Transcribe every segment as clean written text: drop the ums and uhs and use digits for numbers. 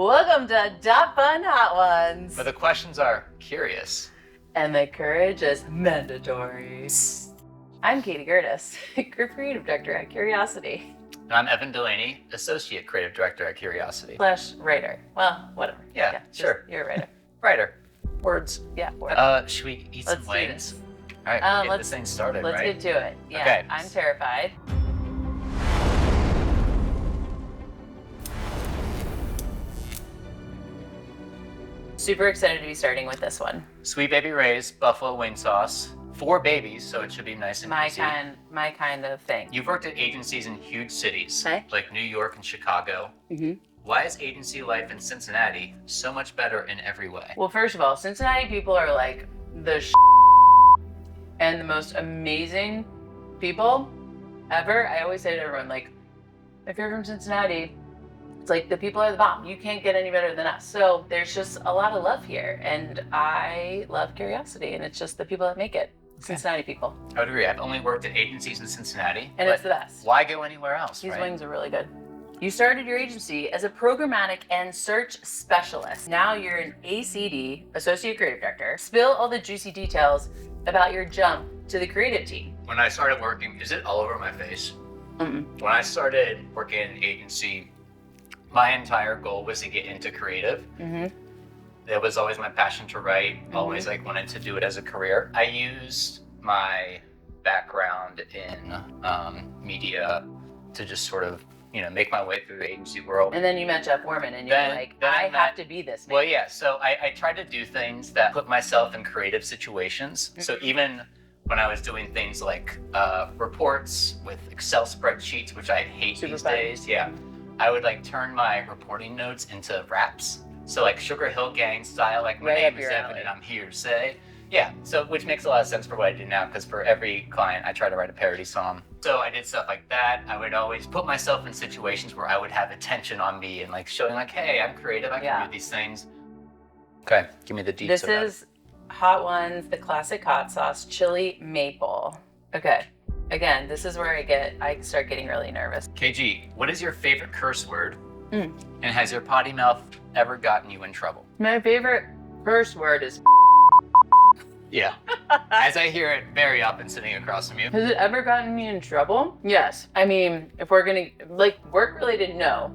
Welcome to Dot Fun Hot Ones. Where the questions are curious. And the courage is mandatory. I'm Katie Gerdes, Group Creative Director at Curiosity. And I'm Evan Dulaney, Associate Creative Director at Curiosity. / writer. Well, whatever. Yeah, sure. You're a writer. Writer. Words. Yeah. Words. Should we eat Let's some do wings? this. All right, we'll get this thing started, Let's right? get to it. Yeah, Okay. I'm terrified. Super excited to be starting with this one. Sweet Baby Ray's buffalo wing sauce. 4 babies, so it should be nice and My easy. kind of thing. You've worked at agencies in huge cities, Okay. like New York and Chicago. Mm-hmm. Why is agency life in Cincinnati so much better in every way? Well, first of all, Cincinnati people are like the and the most amazing people ever. I always say to everyone, like, if you're from Cincinnati, it's like the people are the bomb. You can't get any better than us. So there's just a lot of love here, and I love Curiosity, and it's just the people that make it. Cincinnati people. I would agree. I've only worked at agencies in Cincinnati. And but it's the best. Why go anywhere else, These right? wings are really good. You started your agency as a programmatic and search specialist. Now you're an ACD, Associate Creative Director. Spill all the juicy details about your jump to the creative team. When I started working, is it all over my face? Mm-mm. When I started working in an agency, my entire goal was to get into creative. Mm-hmm. That was always my passion to write, always like wanted to do it as a career. I used my background in media to just sort of, make my way through the agency world. And then you met Jeff Warman and you're like, I have to be this man. Well, yeah, so I tried to do things that put myself in creative situations. So even when I was doing things like reports with Excel spreadsheets, which I hate these days, I would like turn my reporting notes into raps. So like Sugar Hill Gang style, like my name is Evan and I'm here to say. Yeah, so which makes a lot of sense for what I do now, because for every client I try to write a parody song. So I did stuff like that. I would always put myself in situations where I would have attention on me and like showing like, hey, I'm creative, I can do these things. Okay, give me the deets. This is Hot Ones, the classic hot sauce, chili maple. Okay, again, this is where I start getting really nervous. KG, what is your favorite curse word? And has your potty mouth ever gotten you in trouble? My favorite curse word is Yeah, as I hear it very often sitting across from you. Has it ever gotten me in trouble? Yes. I mean, if we're gonna, like, work related, no.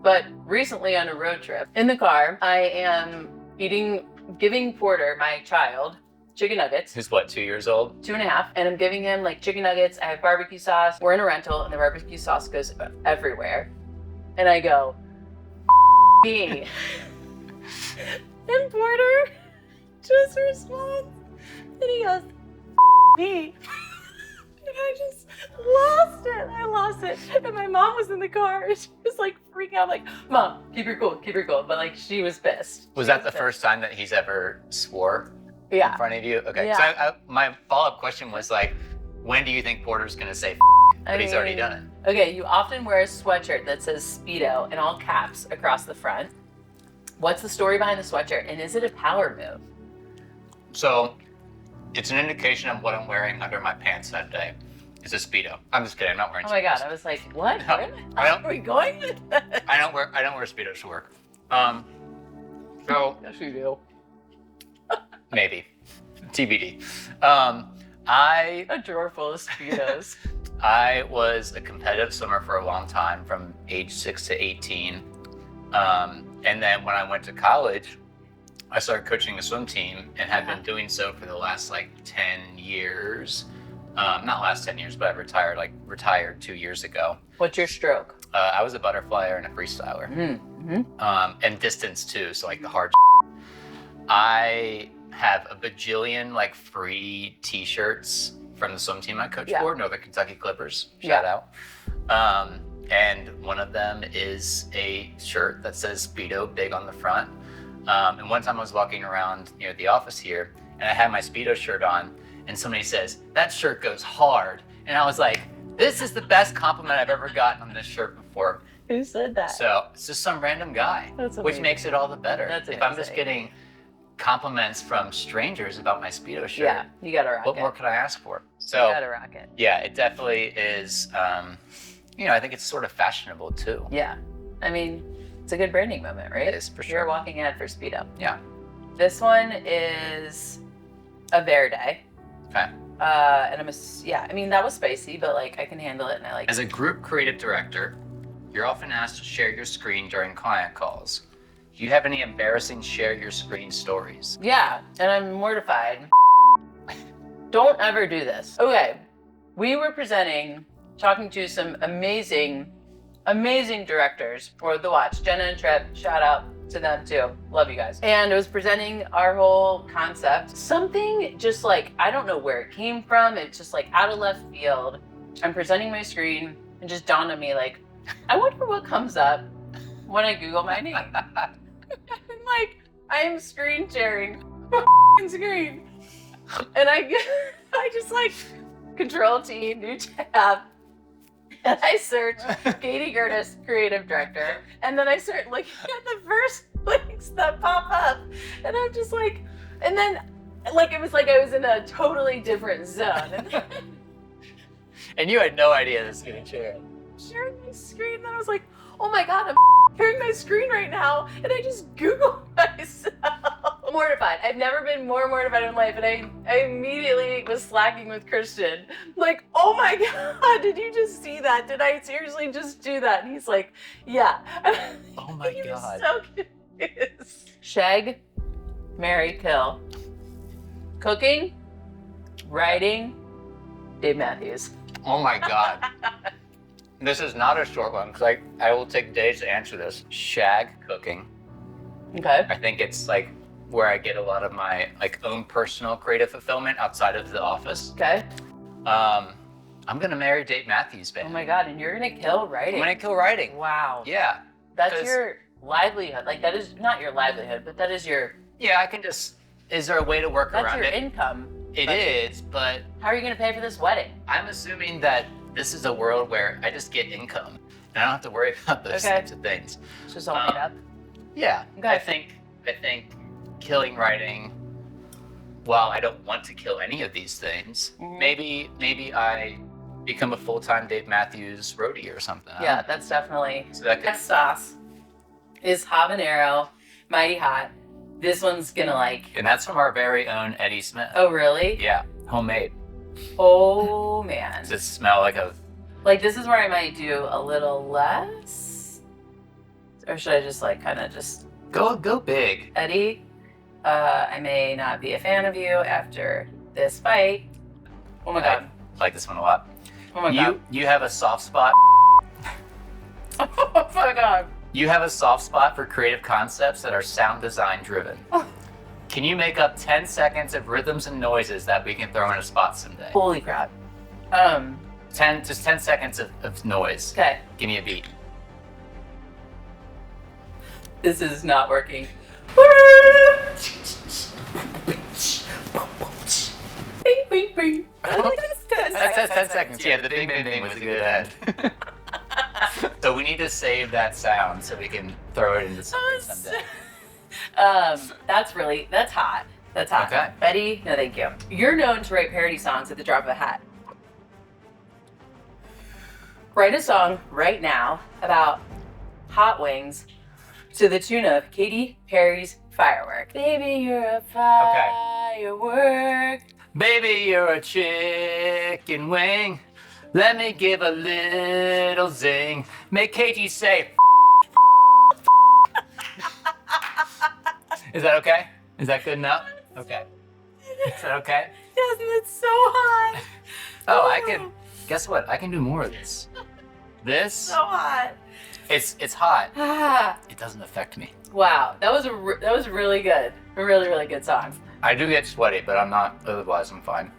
But recently on a road trip, in the car, I am giving Porter, my child, chicken nuggets. Who's what, 2 years old? 2.5. And I'm giving him like chicken nuggets. I have barbecue sauce. We're in a rental and the barbecue sauce goes everywhere. And I go, me. And Porter just responds. And he goes, me. And I just lost it. I lost it. And my mom was in the car and she was like freaking out, like, Mom, keep your cool. But like, she was pissed. Was that the first time that he's ever swore in front of you? Okay, Yeah. so my follow-up question was like, when do you think Porter's gonna say but he's already done it? Okay, you often wear a sweatshirt that says Speedo in all caps across the front. What's the story behind the sweatshirt? And is it a power move? So, it's an indication of what I'm wearing under my pants that day. It's a Speedo. I'm just kidding, I'm not wearing Oh my Speedos. God, I was like, what? No, Where I don't- are we going with that? I don't wear Speedos to work. So Yes, you do. maybe. TBD. I A drawer full of Speedos. was a competitive swimmer for a long time, from age 6 to 18. And then when I went to college, I started coaching a swim team and had been doing so for the last like 10 years. Not last 10 years, but I retired 2 years ago. What's your stroke? I was a butterflyer and a freestyler. And distance too, so like the hard. I have a bajillion like free t-shirts from the swim team I coach for, Northern Kentucky Clippers, shout out. And one of them is a shirt that says Speedo big on the front. And one time I was walking around near the office here and I had my Speedo shirt on and somebody says, that shirt goes hard. And I was like, this is the best compliment I've ever gotten on this shirt before. Who said that? So it's just some random guy, which makes it all the better. That's if I'm just getting compliments from strangers about my Speedo shirt, yeah, you gotta rock it. What more could I ask for? So you gotta rock it. Yeah, it definitely is. I think it's sort of fashionable too. Yeah, I mean, It's a good branding moment, right? It is, for sure. You're a walking ad for Speed Up. Yeah. This one is a Verde. Okay. And I mean, that was spicy, but like I can handle it and I like it. As a group creative director, you're often asked to share your screen during client calls. Do you have any embarrassing share your screen stories? Yeah, and I'm mortified. Don't ever do this. Okay, we were talking to some amazing directors for The Watch. Jenna and Trip, shout out to them too. Love you guys. And I was presenting our whole concept. Something just like, I don't know where it came from. It's just like out of left field. I'm presenting my screen and just dawned on me like, I wonder what comes up when I Google my name. I'm like, I am screen sharing my screen. And I just like Control T, new tab. And I search Katie Gerdes, creative director. And then I start looking at the first links that pop up. And I'm just like, and then like, it was like I was in a totally different zone. And you had no idea this was getting shared. Sharing my screen, and then I was like, oh my God, I'm sharing my screen right now. And I just Googled myself. Mortified. I've never been more mortified in life. And I immediately was slacking with Christian. Like, oh my God, did you just see that? Did I seriously just do that? And he's like, yeah. Oh my he God. was so confused. Shag, marry, kill. Cooking, writing, Dave Matthews. Oh my God. This is not a short one because I will take days to answer this. Shag, cooking. Okay. I think it's like where I get a lot of my like own personal creative fulfillment outside of the office. Okay. I'm gonna marry Dave Matthews, babe. Oh my God, and you're gonna kill writing. I'm gonna kill writing. Wow. Yeah. That's your livelihood. Like that is not your livelihood, but that is your. Yeah, I can just. Is there a way to work That's around your it? income. It is, but How are you gonna pay for this wedding? I'm assuming that this is a world where I just get income and I don't have to worry about those types of things. It's just all made up. Yeah. Okay. I think killing writing. While I don't want to kill any of these things, maybe I become a full-time Dave Matthews roadie or something. Yeah, that's definitely. So that could, Next sauce is habanero, mighty hot. This one's gonna like. and that's from our very own Eddie Smith. Oh really? Yeah, homemade. Oh man. Does it smell like a? Like this is where I might do a little less, or should I just like kind of just Go big. Eddie? I may not be a fan of you after this fight. Oh my God. I like this one a lot. Oh my God. You have a soft spot. Oh my God. You have a soft spot for creative concepts that are sound design driven. Can you make up 10 seconds of rhythms and noises that we can throw in a spot someday? Holy crap. 10 seconds of noise. Okay. Give me a beat. This is not working. Bing, bing, bing. That's 10 seconds. Yeah, the bing bing bing was a good ad. So we need to save that sound so we can throw it into something someday. That's hot. That's hot. Okay. Betty, no thank you. You're known to write parody songs at the drop of a hat. Write a song right now about hot wings to the tune of Katy Perry's Firework. Baby, you're a firework. Baby, you're a chicken wing. Let me give a little zing. Make Katie say. Is that okay? Is that good enough? Okay. Is that okay? Yes, it's so hot. Oh, I can. Guess what? I can do more of this. This. So hot. It's hot. Ah. It doesn't affect me. Wow, that was really good. A really, really good song. I do get sweaty, but I'm not. Otherwise, I'm fine.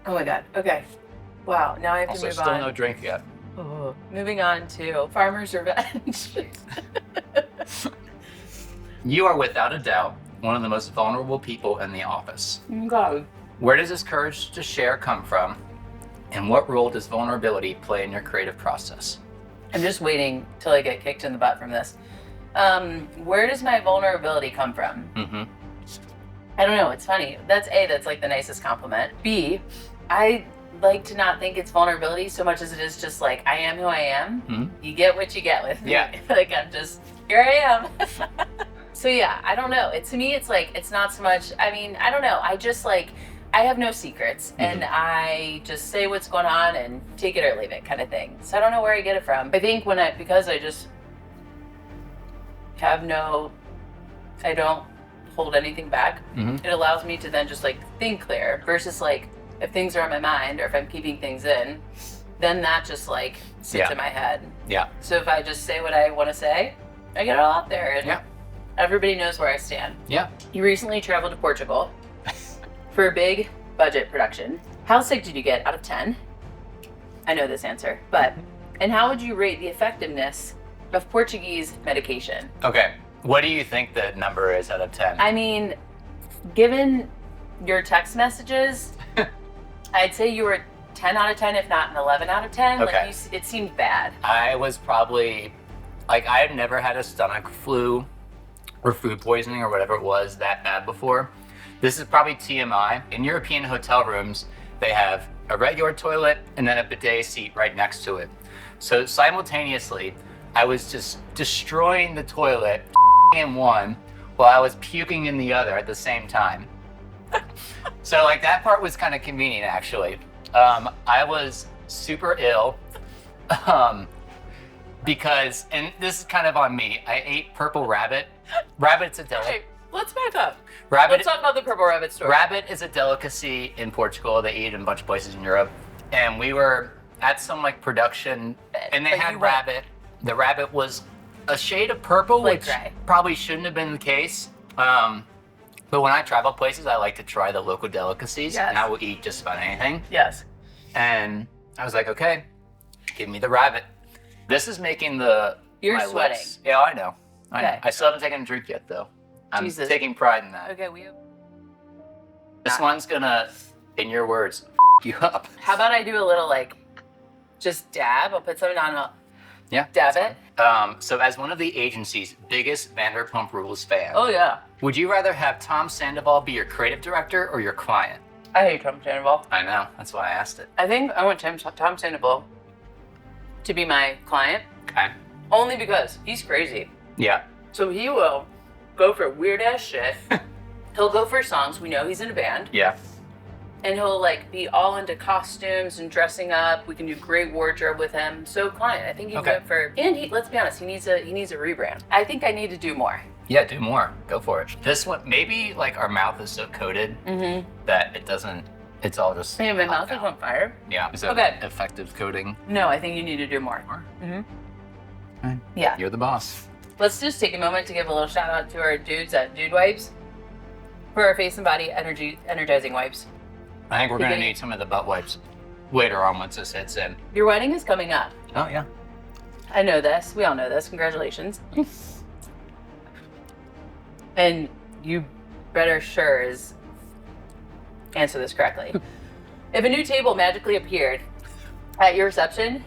Oh my God. Okay. Wow. Now I have to Also, move still on. no drink yet. Oh. Moving on to Farmer's Revenge. You are without a doubt one of the most vulnerable people in the office. God. Where does this courage to share come from? And what role does vulnerability play in your creative process? I'm just waiting till I get kicked in the butt from this. Where does my vulnerability come from? Mm-hmm. I don't know. It's funny. That's like the nicest compliment. B, I like to not think it's vulnerability so much as it is just like I am who I am. Mm-hmm. You get what you get with me. Yeah. Like I'm just Here I am. So yeah, I don't know. To me, it's like, it's not so much, I mean, I don't know. I just like, I have no secrets and I just say what's going on and take it or leave it kind of thing. So I don't know where I get it from. I think because I just have I don't hold anything back. It allows me to then just like think clear versus like if things are on my mind or if I'm keeping things in, then that just like sits in my head. Yeah. So if I just say what I want to say, I get it all out there and everybody knows where I stand. Yeah. You recently traveled to Portugal for a big budget production. How sick did you get out of 10? I know this answer, but, and how would you rate the effectiveness of Portuguese medication? Okay. What do you think the number is out of 10? I mean, given your text messages, I'd say you were 10 out of 10, if not an 11 out of 10. Okay. Like it seemed bad. I was probably, like, I had never had a stomach flu or food poisoning or whatever it was that bad before. This is probably TMI. In European hotel rooms, they have a regular toilet and then a bidet seat right next to it. So simultaneously, I was just destroying the toilet in one while I was puking in the other at the same time. So like that part was kind of convenient actually. I was super ill because, and this is kind of on me, I ate purple rabbit. Rabbit's a delicacy. Hey, let's back up. Rabbit, Let's talk about the purple rabbit story. Rabbit is a delicacy in Portugal. They eat it in a bunch of places in Europe. And we were at some like production and they had rabbit. The rabbit was a shade of purple, Like which gray. probably shouldn't have been the case. But when I travel places, I like to try the local delicacies and I will eat just about anything. Yes. And I was like, okay, give me the rabbit. This is making You're my sweating. lips. Yeah, I know. I know. Okay. I still haven't taken a drink yet though. I'm Jesus. taking pride in that. Okay, This one's gonna, in your words, you up. how about I do a little like, just dab? I'll put something on Yeah. dab it. So as one of the agency's biggest Vanderpump Rules fan, Oh yeah. would you rather have Tom Sandoval be your creative director or your client? I hate Tom Sandoval. I know, that's why I asked it. I think I want Tom Sandoval to be my client Okay. only because he's crazy. Yeah. So he will go for weird ass shit. He'll go for songs. We know he's in a band. Yeah. And he'll like be all into costumes and dressing up. We can do great wardrobe with him. So client, I think he's good for, and let's be honest, he needs a rebrand. I think I need to do more. Yeah, do more. Go for it. This one, maybe like our mouth is so coated that it doesn't, it's all just. Man, my mouth popped is out. on fire. Yeah. Is that Okay. effective coating? No, I think you need to do more. Right. Yeah. You're the boss. Let's just take a moment to give a little shout out to our dudes at Dude Wipes for our face and body energizing wipes. I think we're gonna Okay. need some of the butt wipes later on once this hits in. Your wedding is coming up. Oh yeah. I know this. We all know this. Congratulations. And you better sure as answer this correctly. If a new table magically appeared at your reception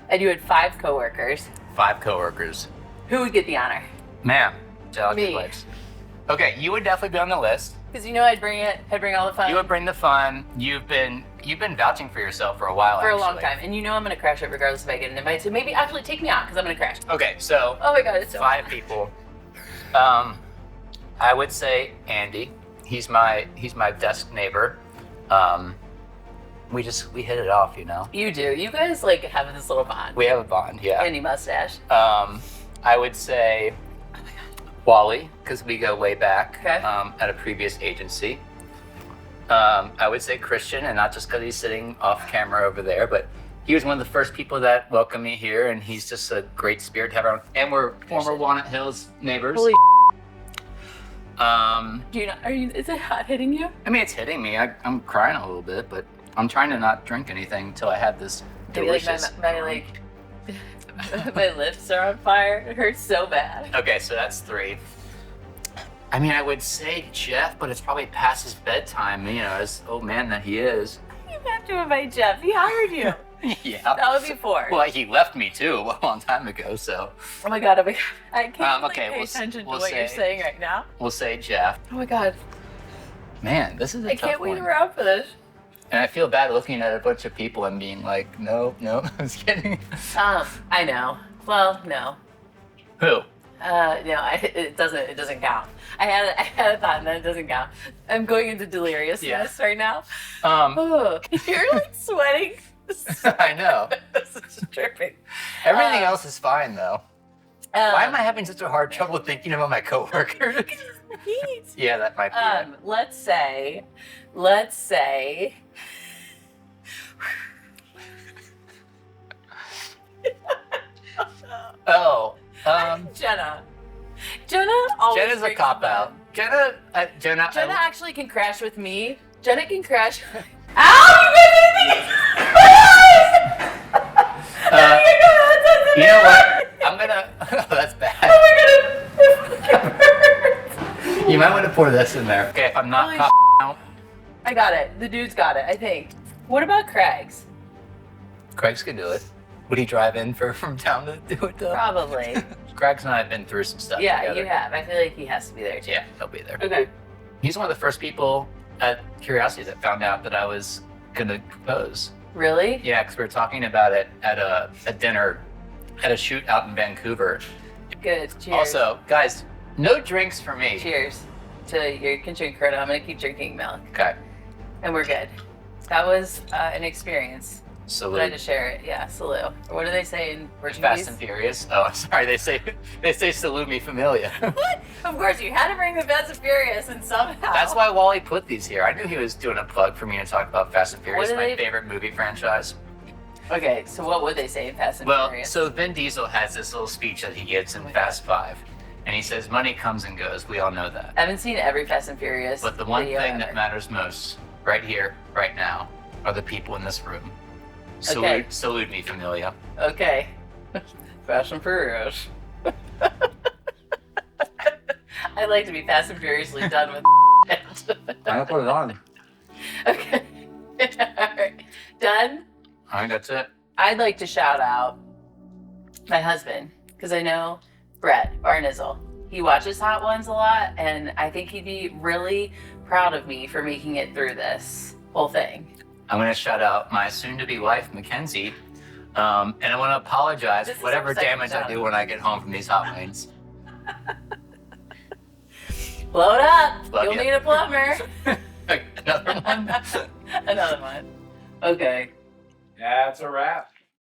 and you had 5 coworkers, 5 coworkers. who would get the honor? Man, delicate Me. wipes. Okay, you would definitely be on the list. Because you know I'd bring all the fun You would bring the fun. You've been vouching for yourself for a while. for a long actually. time. And you know I'm going to crash it regardless if I get an invite. So maybe actually take me out because I'm going to crash. Okay, so Oh my God, it's so 5 people. I would say Andy. He's my desk neighbor. We hit it off, you know. You do. You guys like have this little bond. We have a bond, yeah. Andy mustache. I would say Wally, because we go way back. Okay. At a previous agency. I would say Christian, and not just because he's sitting off camera over there, but he was one of the first people that welcomed me here, and he's just a great spirit to have around. And we're former Walnut Hills neighbors. Holy Do you know, is it hot hitting you? I mean, it's hitting me. I'm crying a little bit, but I'm trying to not drink anything until I have this Maybe like delicious. my lips are on fire. It hurts so bad. Okay, so that's 3. I mean, I would say Jeff, but it's probably past his bedtime, you know, as old man that he is. You have to invite Jeff. He hired you. Yeah. That would be 4. Well, he left me too a long time ago, so Oh my God. I can't okay, pay we'll attention to we'll what you're say- saying right now. we'll say Jeff. Oh my God. Man, this is a I tough can't wait one. around for this. And I feel bad looking at a bunch of people and being like, no, I'm just kidding. I know. Well, no. Who? No, it doesn't count. I had a thought, and that doesn't count. I'm going into deliriousness right now. Oh, you're like sweating. I know. This is tripping. Everything else is fine though. Why am I having such a hard trouble thinking about my coworkers? Yeah, that might be it. Let's say. Oh, Jenna. Always Jenna's a brings cop them out. up. Jenna. Jenna actually can crash with me. Jenna can crash. Ow! You know what? I'm gonna. Oh, that's bad. Oh my god! You might want to pour this in there. Okay, if I'm not Holy cop out. I got it. The dude's got it, I think. What about Craig's? Craig's can do it. Would he drive in from town to do it though? Probably. Craig's and I have been through some stuff Yeah, together. you have. I feel like he has to be there too. Yeah, he'll be there. Okay. He's one of the first people at Curiosity that found out that I was gonna propose. Really? Yeah, because we were talking about it at a dinner at a shoot out in Vancouver. Good. Cheers. Also, guys, no drinks for me. Cheers to your can drink Corona. I'm gonna keep drinking milk. Okay. And we're good. That was an experience. Salute. But I had to share it. Yeah, salute. Or what do they say in Fast Portuguese? and Furious. Oh, sorry. They say salute me familia. What? Of course, you had to bring the Fast and Furious, and somehow. That's why Wally put these here. I knew he was doing a plug for me to talk about Fast and Furious, What do my they- favorite movie franchise. Okay, so what would they say in Fast and Well, Furious? so Vin Diesel has this little speech that he gives in Fast 5. And he says, money comes and goes. We all know that. I haven't seen every Fast and Furious. But the one video thing ever. that matters most, right here, right now, are the people in this room. Okay. Salute me, familia. Okay. Fast and Furious. I like to be Fast and Furiously done with it. I'll put it on. Okay. Alright. Done? I think that's it. I'd like to shout out my husband, because I know Brett Barnizzle. He watches Hot Ones a lot, and I think he'd be really proud of me for making it through this whole thing. I'm going to shout out my soon-to-be wife, Mackenzie. And I want to apologize This for is whatever our second damage I shout-out. do when I get home from these hot wings. Blow it up. Love You'll ya. need a plumber. Another one? Another one. Okay. That's a wrap.